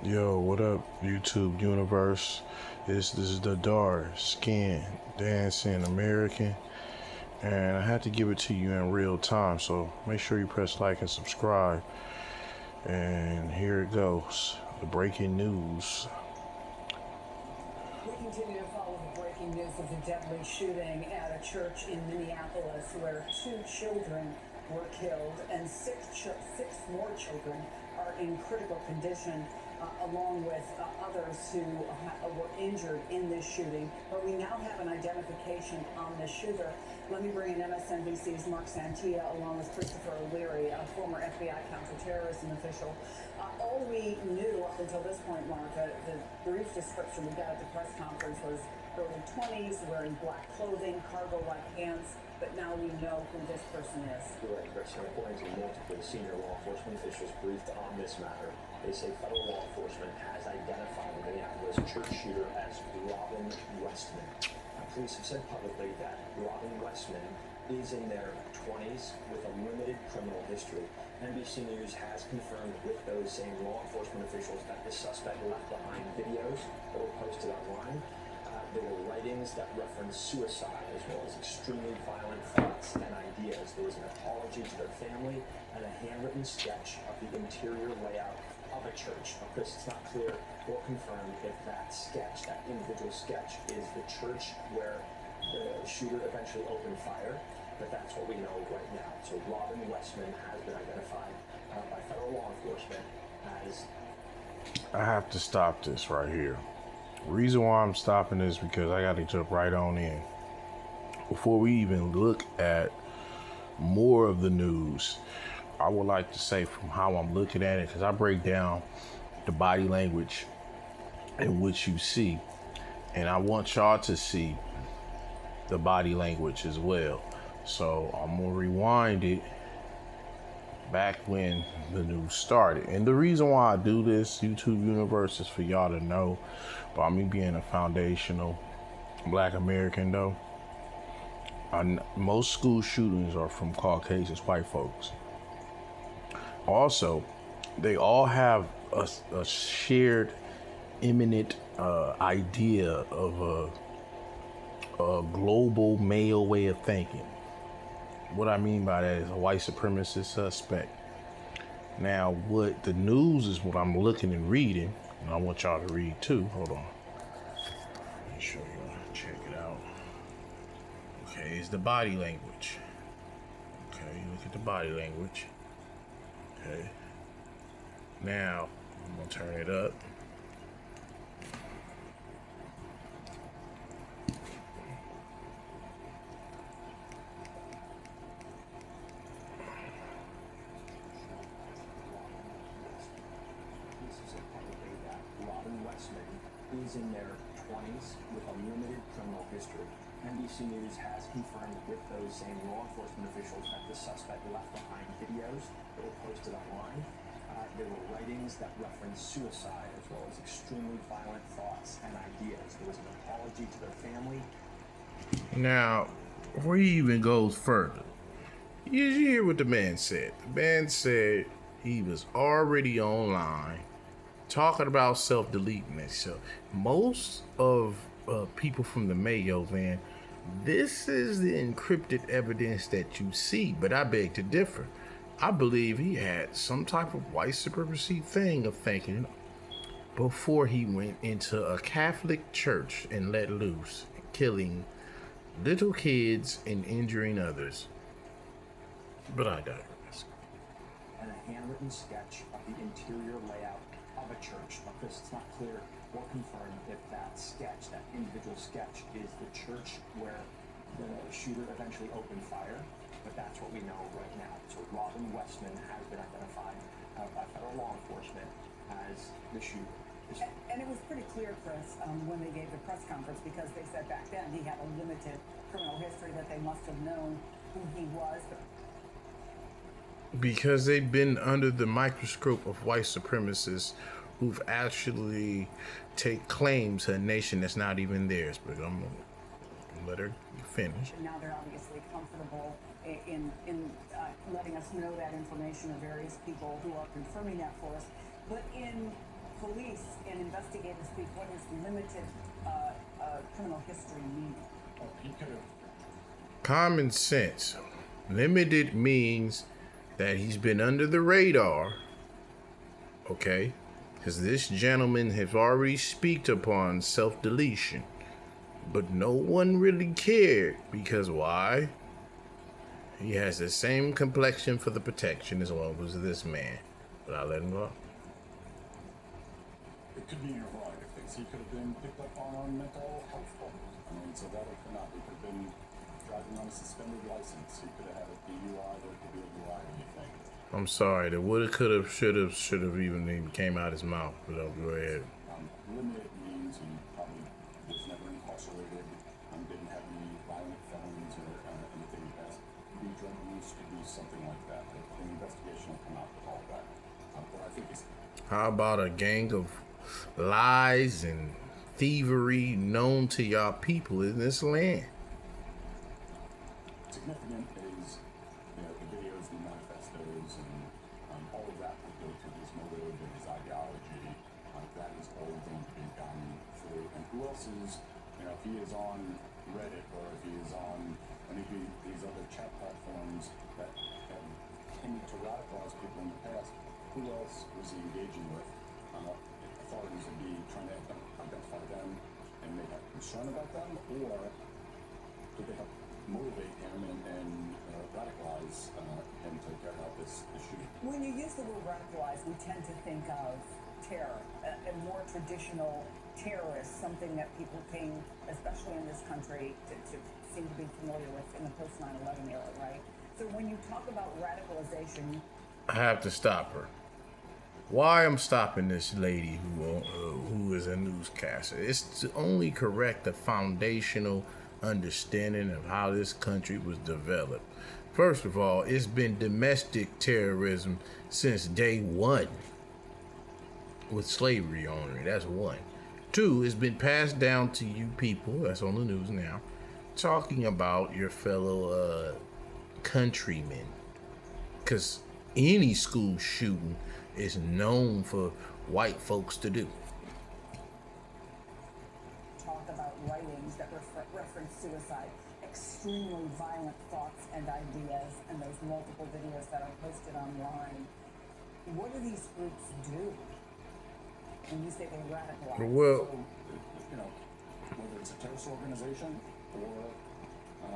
Yo, what up, YouTube universe? This is the dark skin dancing American, and I had to give it to you in real time. So make sure you press like and subscribe. And here it goes, the breaking news. We continue to follow the breaking news of the deadly shooting at a church in Minneapolis where 2 children were killed and six more children are in critical condition, along with others who were injured in this shooting. But we now have an identification on the shooter. Let me bring in MSNBC's Mark Santia along with Christopher O'Leary, a former FBI counterterrorism official. All we knew up until this point, Mark, the brief description we got at the press conference was early 20s, wearing black clothing, cargo-like pants, but now we know who this person is. You're right, Chris. According to multiple senior law enforcement officials briefed on this matter, they say federal law enforcement has identified the Minneapolis church shooter as Robin Westman. Police have said publicly that Robin Westman is in their 20s with a limited criminal history. NBC News has confirmed with those same law enforcement officials that the suspect left behind videos that were posted online. There were writings that referenced suicide as well as extremely violent thoughts and ideas. There was an apology to their family and a handwritten sketch of the interior layout of a church. Now, Chris, it's not clear or confirmed if that sketch, that individual sketch, is the church where the shooter eventually opened fire, but that's what we know right now. So Robin Westman has been identified by federal law enforcement as... I have to stop this right here. The reason why I'm stopping this is because I got to jump right on in. Before we even look at more of the news, I would like to say from how I'm looking at it, because I break down the body language in which you see, and I want y'all to see the body language as well. So I'm gonna rewind it back when the news started. And the reason why I do this, YouTube universe, is for y'all to know about me being a foundational Black American though. Most school shootings are from Caucasian white folks. Also, they all have a shared imminent idea of a global male way of thinking. What I mean by that is a white supremacist suspect. Now, what the news is, what I'm looking and reading, and I want y'all to read too. Hold on. Let me show you. Check it out. Okay, it's the body language. Okay, look at the body language. Okay. Now, I'm gonna turn it up. Robin Westman is in their 20s with a limited criminal history. NBC News has confirmed with those same law enforcement officials that the suspect left behind videos that were posted online. There were writings that referenced suicide as well as extremely violent thoughts and ideas. There was an apology to their family. Now, before he even goes further, you hear what the man said. The man said he was already online talking about self-deleting himself. Most of people from the Mayo, man, this is the encrypted evidence that you see, but I beg to differ. I believe he had some type of white supremacy thing of thinking before he went into a Catholic church and let loose, killing little kids and injuring others. But I digress. And a handwritten sketch of the interior layout of a church. Now, Chris, it's not clear or confirmed if that sketch, that individual sketch, is the church where the shooter eventually opened fire, but that's what we know right now. So Robin Westman has been identified by federal law enforcement as the shooter. And it was pretty clear, Chris, when they gave the press conference, because they said back then he had a limited criminal history, that they must have known who he was. Because they've been under the microscope of white supremacists who've actually take claims to a nation that's not even theirs. But I'm gonna let her finish. Now they're obviously comfortable in letting us know that information of various people who are confirming that for us. But in police and investigators speak, what does limited criminal history mean? Common sense. Limited means that he's been under the radar, okay? Because this gentleman has already speaked upon self-deletion. But no one really cared, because why? He has the same complexion for the protection as well as this man. But I'll let him go. It could be a variety of things. He could have been picked up on mental health problems. I mean, so that could not. He could have been driving on a suspended license. He could have had a DUI. There could be a variety of things. I'm sorry. The woulda, coulda, shoulda even came out his mouth. But I'll go ahead. Limited means he probably was never incarcerated. Didn't have any violent felonies or anything like that. Could be drug use. Could be something like that. The investigation will come out with all that. But I think it's. How about a gang of lies and thievery known to y'all people in this land? Significant is the videos, the manifestos, and all of that would go to his motive and his ideology. That is all going to be gone through. And who else is, if he is on Reddit or if he is on any of these other chat platforms that have tended to radicalize people in the past, who else was he engaging with? Authorities would be trying to identify them and may have concern about them, or could they help motivate him and radicalize him to carry out this shooting? When you use the word radicalize, we tend to think of terror, a more traditional terrorist, something that people came, especially in this country, to seem to be familiar with in the post 9/11 era, right? So when you talk about radicalization, I have to stop her. Why I'm stopping this lady who is a newscaster? It's to only correct the foundational understanding of how this country was developed. First of all, it's been domestic terrorism since day one with slavery on it. That's one. Two, it's been passed down to you people, that's on the news now, talking about your fellow countrymen. Because any school shooting is known for white folks to do. Talk about writings that reference suicide, extremely violent thoughts and ideas, and those multiple videos that are posted online. What do these groups do when you say they radicalize? Well, So, whether it's a terrorist organization or a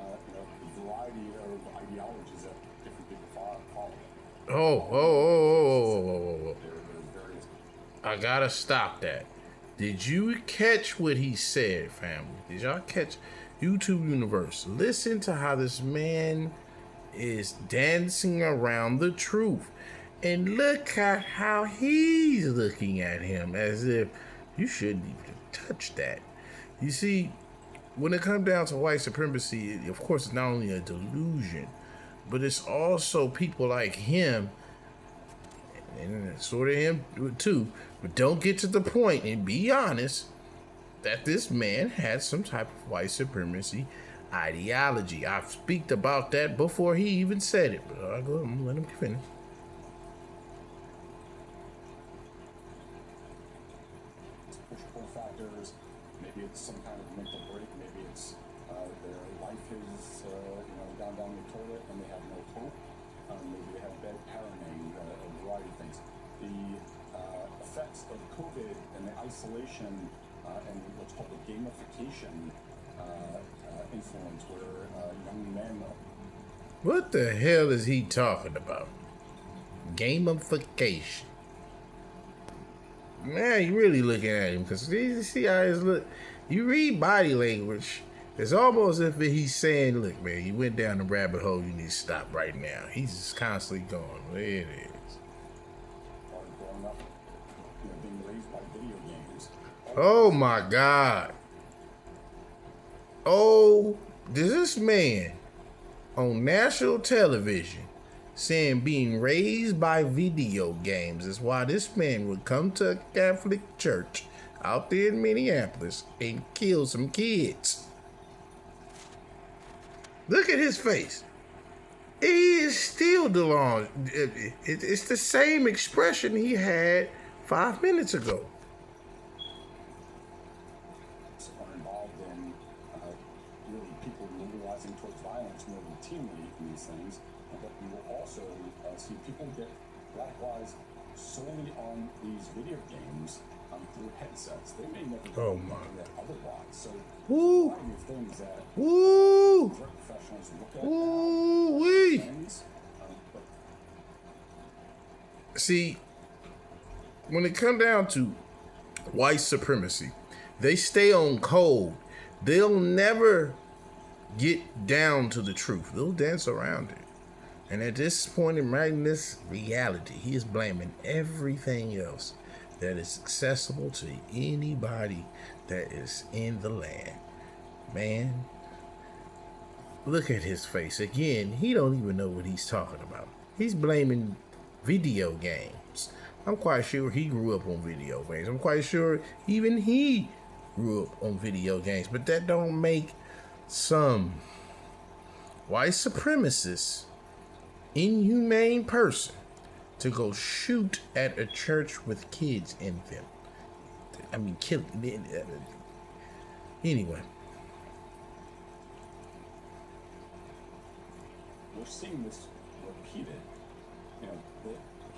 variety of ideologies that different people follow. Oh. There's various. I gotta stop that. Did you catch what he said, family? Did y'all catch YouTube Universe? Listen to how this man is dancing around the truth. And look at how he's looking at him as if you shouldn't even touch that. You see, when it comes down to white supremacy, of course, it's not only a delusion, but it's also people like him, and sort of him too, but don't get to the point and be honest that this man had some type of white supremacy ideology. I've speaked about that before he even said it, but I'm gonna let him finish. Push-pull factors. Maybe it's some kind of mental break. Maybe it's their life is gone down the toilet and they have no hope. Maybe they have bad parenting, a variety of things. The effects of COVID and the isolation and what's called the gamification influence, where young men. What the hell is he talking about? Gamification. Man, you really looking at him because you see how his look. You read body language. It's almost as if he's saying, "Look, man, you went down the rabbit hole. You need to stop right now." He's just constantly going. There it is. Growing up, being raised by video games. Oh my God. Oh, does this man on national television saying being raised by video games is why this man would come to a Catholic church out there in Minneapolis and kill some kids? Look at his face. He is still DeLon. It's the same expression he had 5 minutes ago. routinely in these things, but you will also see people get radicalized solely on these video games through headsets. They may never go on the internet otherwise. So there's a variety of things that drug professionals look at things. See, when it comes down to white supremacy, they stay on code. They'll never get down to the truth. They'll dance around it. And at this point in writing this reality, he is blaming everything else that is accessible to anybody that is in the land. Man, look at his face. Again, he don't even know what he's talking about. He's blaming video games. I'm quite sure he grew up on video games. I'm quite sure even he grew up on video games. But that don't make some white supremacist, inhumane person to go shoot at a church with kids in them. I mean, kill. Anyway. We're seeing this repeated. You know,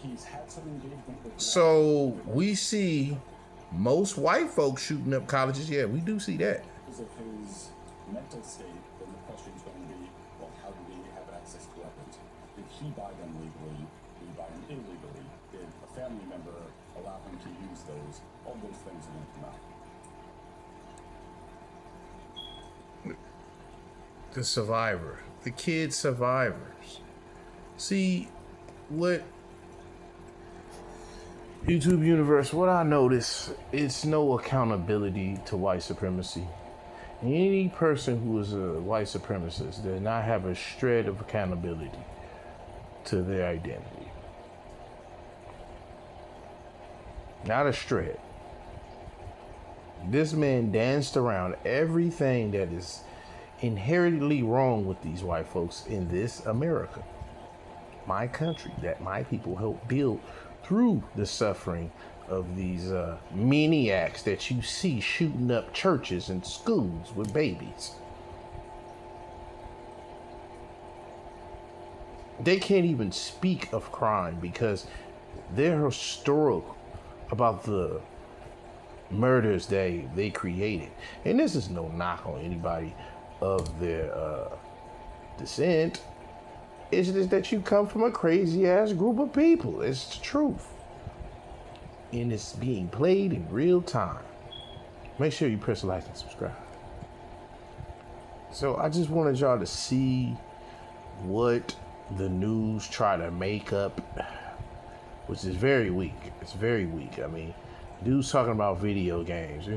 he's had some engagement with. So we see most white folks shooting up colleges. Yeah, we do see that. Because of his mental state, then the question is going to be, well, how did he have access to weapons? Did he buy them legally? Did he buy them illegally? Did a family member allow him to use those? All those things are going to come out. The survivor, the kid survivors. See, what YouTube universe, what I notice, it's no accountability to white supremacy. Any person who is a white supremacist does not have a shred of accountability to their identity. Not a shred. This man danced around everything that is inherently wrong with these white folks in this America, my country, that my people helped build through the suffering of these maniacs that you see shooting up churches and schools with babies. They can't even speak of crime because they're historical about the murders they created. And this is no knock on anybody of their descent. It's just that you come from a crazy ass group of people. It's the truth. And it's being played in real time. Make sure you press like and subscribe. So I just wanted y'all to see what the news try to make up, which is very weak. It's very weak. I mean, dude's talking about video games.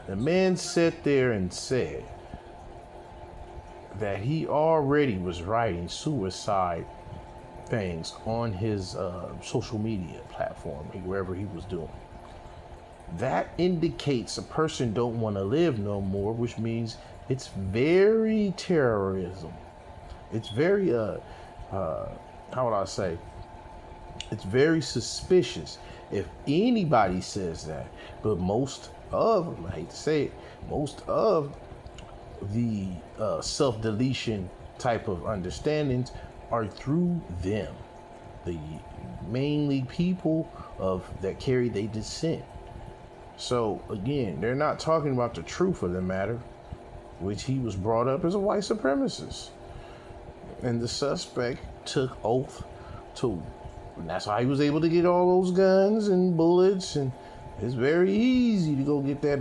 The man sat there and said that he already was writing suicide things on his social media platform, wherever he was doing. That indicates a person don't want to live no more, which means it's very terrorism. It's very how would I say? It's very suspicious if anybody says that. But most of, I hate to say it, most of the self-deletion type of understandings are through them, the mainly people of that carry their descent. So again, they're not talking about the truth of the matter, which he was brought up as a white supremacist, and the suspect took oath to, and that's how he was able to get all those guns and bullets, and it's very easy to go get that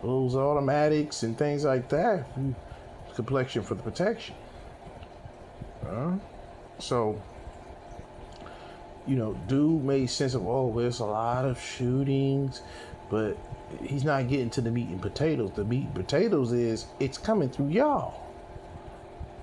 those automatics and things like that. Complexion for the protection. So, you know, dude made sense of, oh, there's a lot of shootings, but he's not getting to the meat and potatoes. The meat and potatoes is it's coming through y'all.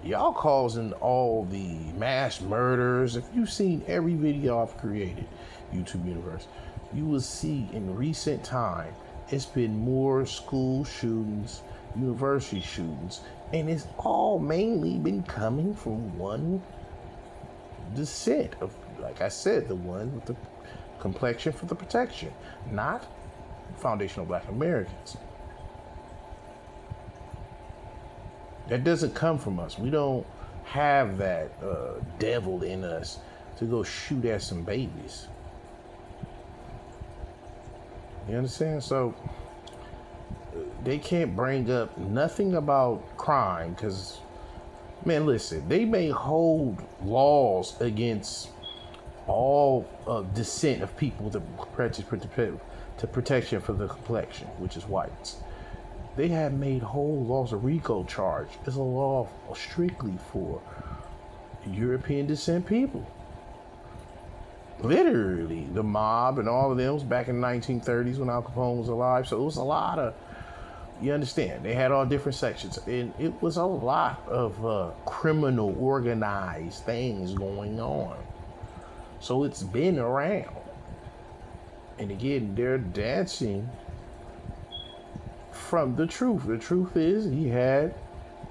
Y'all causing all the mass murders. If you've seen every video I've created, YouTube universe, you will see in recent time it's been more school shootings, university shootings, and it's all mainly been coming from one descent of, like I said, the one with the complexion for the protection, not foundational Black Americans. That doesn't come from us. We don't have that devil in us to go shoot at some babies. You understand? So they can't bring up nothing about crime because, man, listen, they may hold laws against all descent of people to protection for the complexion, which is whites. They have made whole laws. A RICO charge is a law strictly for European descent people. Literally, the mob and all of them was back in the 1930s when Al Capone was alive. So it was a lot of, you understand, they had all different sections. And it was a lot of criminal organized things going on. So it's been around. And again, they're dancing from the truth. The truth is he had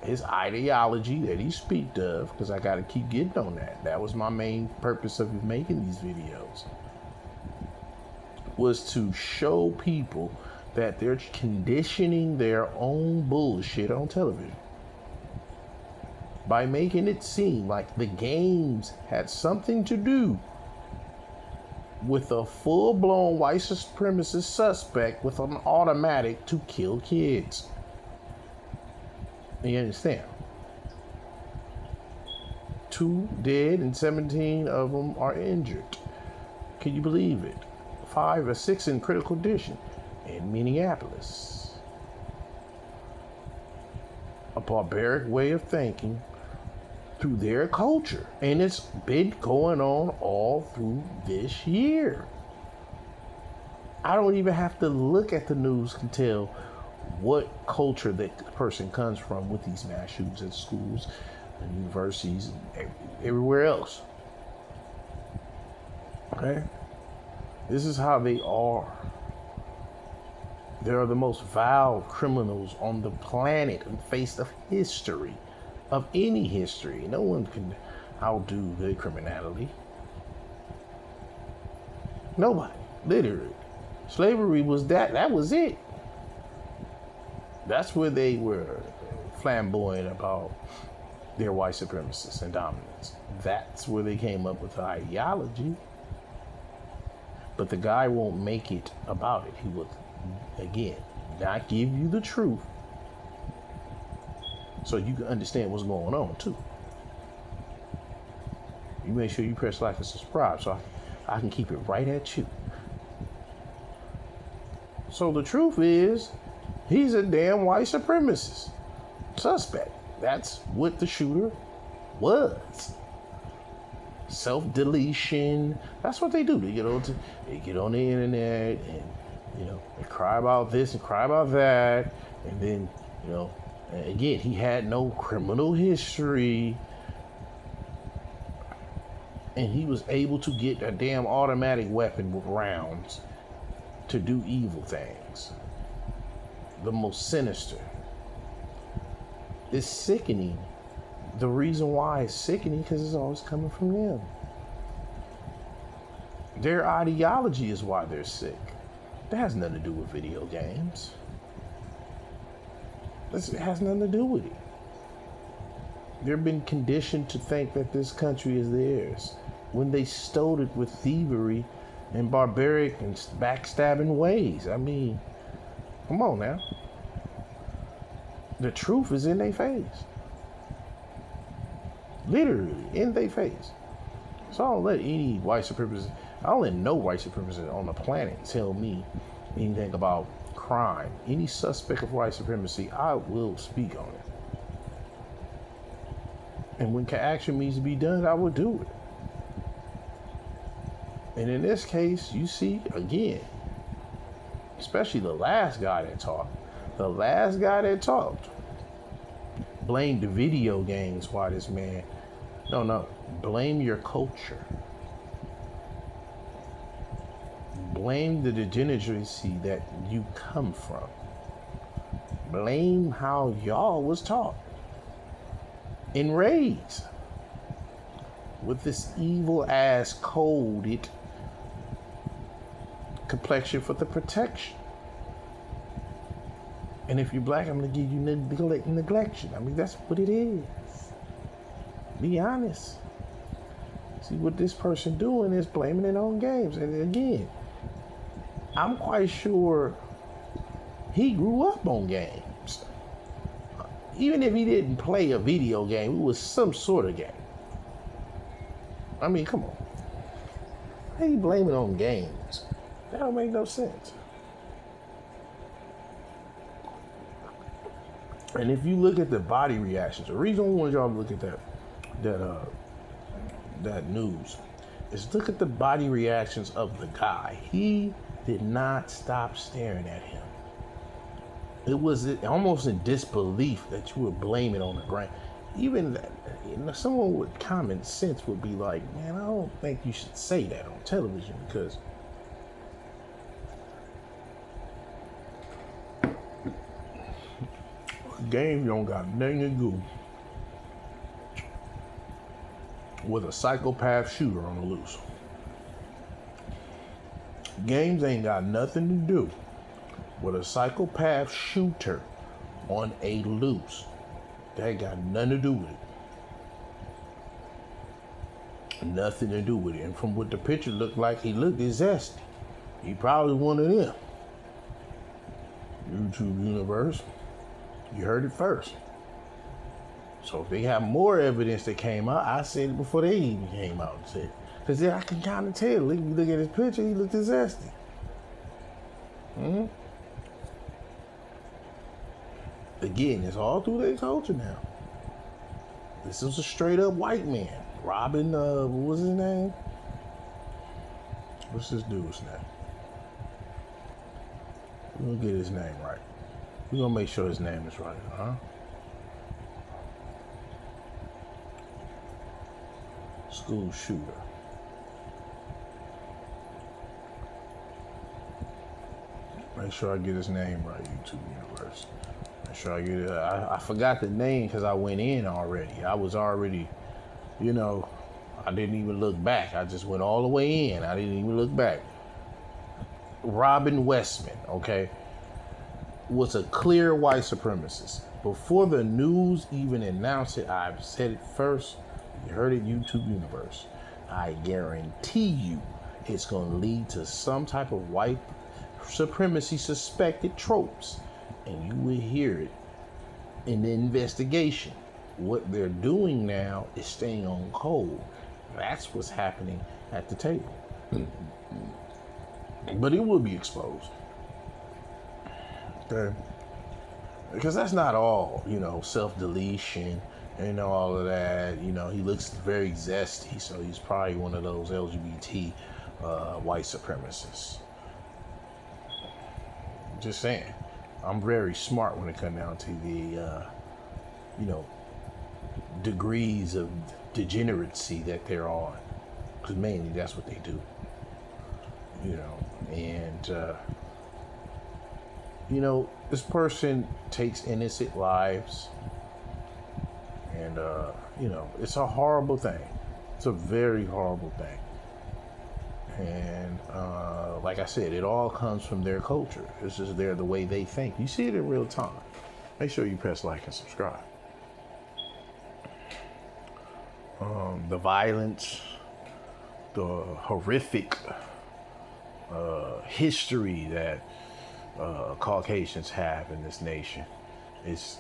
his ideology that he speaks of, because I got to keep getting on that. That was my main purpose of making these videos, was to show people that they're conditioning their own bullshit on television by making it seem like the games had something to do with a full-blown white supremacist suspect with an automatic to kill kids. You understand? 2 dead and 17 of them are injured. Can you believe it? 5 or 6 in critical condition in Minneapolis. A barbaric way of thinking through their culture. And it's been going on all through this year. I don't even have to look at the news to tell what culture that person comes from with these mass shootings at schools and universities and everywhere else. Okay? This is how they are. They are the most vile criminals on the planet and face of history, of any history. No one can outdo their criminality. Nobody, literally. Slavery was that was it. That's where they were flamboyant about their white supremacists and dominance. That's where they came up with the ideology. But the guy won't make it about it. He will, again, not give you the truth so you can understand what's going on, too. You make sure you press like and subscribe so I can keep it right at you. So the truth is, he's a damn white supremacist suspect. That's what the shooter was. Self-deletion. That's what they do. They get on the internet and, they cry about this and cry about that. And then, and again, he had no criminal history. And he was able to get a damn automatic weapon with rounds to do evil things. The most sinister. It's sickening. The reason why it's sickening because it's always coming from them. Their ideology is why they're sick. That has nothing to do with video games. It has nothing to do with it. They've been conditioned to think that this country is theirs when they stole it with thievery and barbaric and backstabbing ways. I mean, come on now. The truth is in their face. Literally, in their face. So I don't let any white supremacist, I don't let no white supremacist on the planet tell me anything about crime. Any suspect of white supremacy, I will speak on it. And when action needs to be done, I will do it. And in this case, you see, again, especially the last guy that talked, blamed the video games why this man, no, blame your culture. Blame the degeneracy that you come from. Blame how y'all was taught and raised with this evil ass coded complexion for the protection. And if you're black, I'm gonna give you neglection. I mean, that's what it is. Be honest. See, what this person doing is blaming it on games. And again, I'm quite sure he grew up on games. Even if he didn't play a video game, it was some sort of game. I mean, come on. How you blame it on games? That don't make no sense. And if you look at the body reactions, the reason I wanted y'all to look at that news is look at the body reactions of the guy. He did not stop staring at him. It was almost in disbelief that you were blaming on the ground. Even that, someone with common sense would be like, man, I don't think you should say that on television because game don't got nothing to do with a psychopath shooter on the loose. Games ain't got nothing to do with a psychopath shooter on a loose. That ain't got nothing to do with it. Nothing to do with it. And from what the picture looked like, he looked zesty. He probably one of them. YouTube universe. You heard it first. So if they have more evidence that came out, I said it before they even came out and said, because I can kind of tell. Look at his picture, he looked zesty. Again, it's all through their culture now. This is a straight up white man. Robin, what was his name? What's this dude's name? We're gonna get his name right. We're gonna make sure his name is right, huh? School shooter. Make sure I get his name right, YouTube universe. Make sure I get it. I forgot the name because I went in already. I was already, I didn't even look back. I just went all the way in. I didn't even look back. Robin Westman, okay, was a clear white supremacist. Before the news even announced it, I've said it first. You heard it, YouTube universe. I guarantee you it's going to lead to some type of white supremacy suspected tropes. And you will hear it in the investigation. What they're doing now is staying on code. That's what's happening at the table. But it will be exposed. Okay? Because that's not all, self-deletion and all of that. He looks very zesty, so he's probably one of those LGBT white supremacists. Just saying. I'm very smart when it comes down to the, degrees of degeneracy that they're on. Because mainly that's what they do. This person takes innocent lives. And, it's a horrible thing. It's a very horrible thing. And like I said, it all comes from their culture. It's just the way they think. You see it in real time. Make sure you press like and subscribe. The violence, the horrific history that Caucasians have in this nation is